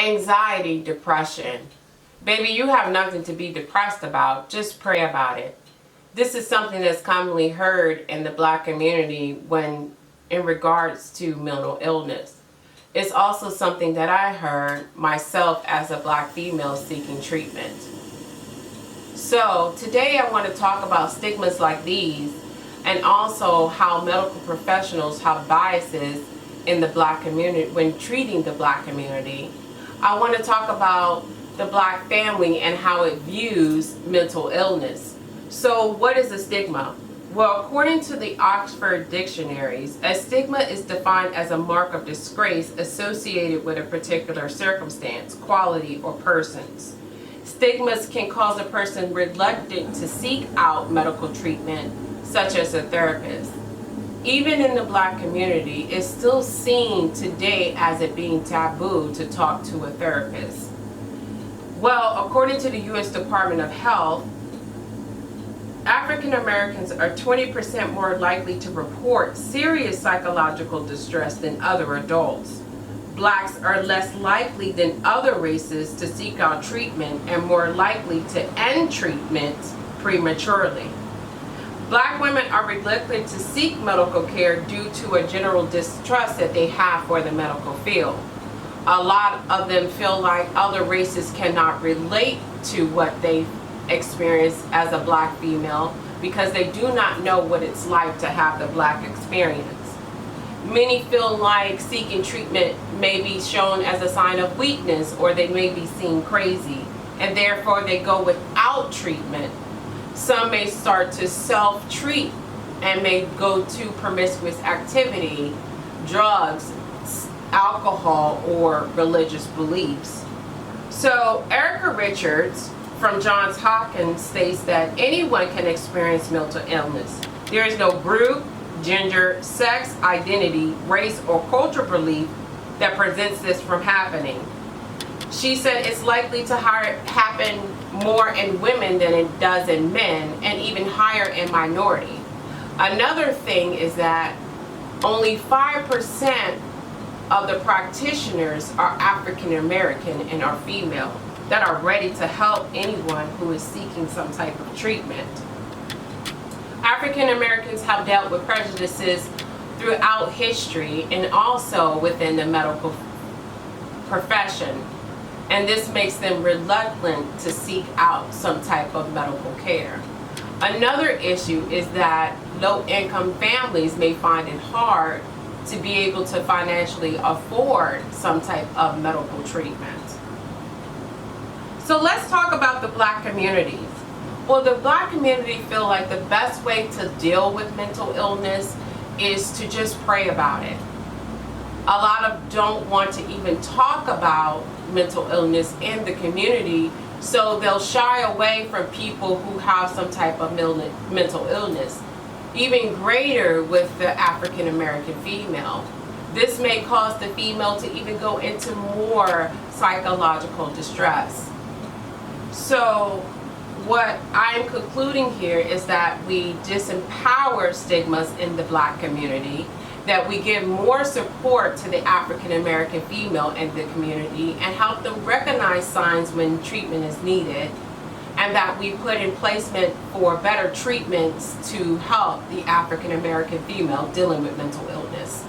anxiety, depression. Baby, you have nothing to be depressed about. Just pray about it. This is something that's commonly heard in the Black community when in regards to mental illness. It's also something that I heard myself as a Black female seeking treatment. So today I want to talk about stigmas like these, and also how medical professionals have biases in the Black community when treating the Black community. I want to talk about the Black family and how it views mental illness. So what is a stigma? Well, according to the Oxford dictionaries, a stigma is defined as a mark of disgrace associated with a particular circumstance, quality, or persons. Stigmas can cause a person reluctant to seek out medical treatment, such as a therapist. Even in the Black community, it's still seen today as it being taboo to talk to a therapist. Well, according to the U.S. Department of Health, African Americans are 20% more likely to report serious psychological distress than other adults. Blacks are less likely than other races to seek out treatment and more likely to end treatment prematurely. Black women are reluctant to seek medical care due to a general distrust that they have for the medical field. A lot of them feel like other races cannot relate to what they experience as a Black female because they do not know what it's like to have the Black experience. Many feel like seeking treatment may be shown as a sign of weakness, or they may be seen crazy, and therefore they go without treatment. Some may start to self-treat and may go to promiscuous activity, drugs, alcohol, or religious beliefs. So Erica Richards from Johns Hopkins states that anyone can experience mental illness. There is no group, gender, sex, identity, race, or cultural belief that prevents this from happening. She said it's likely to happen more in women than it does in men, and even higher in minority. Another thing is that only 5% of the practitioners are African American and are female that are ready to help anyone who is seeking some type of treatment. African Americans have dealt with prejudices throughout history and also within the medical profession, and this makes them reluctant to seek out some type of medical care. Another issue is that low-income families may find it hard to be able to financially afford some type of medical treatment. So let's talk about the Black communities. Well, the Black community feel like the best way to deal with mental illness is to just pray about it. A lot of don't want to even talk about mental illness in the community, so they'll shy away from people who have some type of mental illness. Even greater with the African American female. This may cause the female to even go into more psychological distress. So what I'm concluding here is that we disempower stigmas in the Black community, that we give more support to the African American female in the community and help them recognize signs when treatment is needed, and that we put in placement for better treatments to help the African American female dealing with mental illness.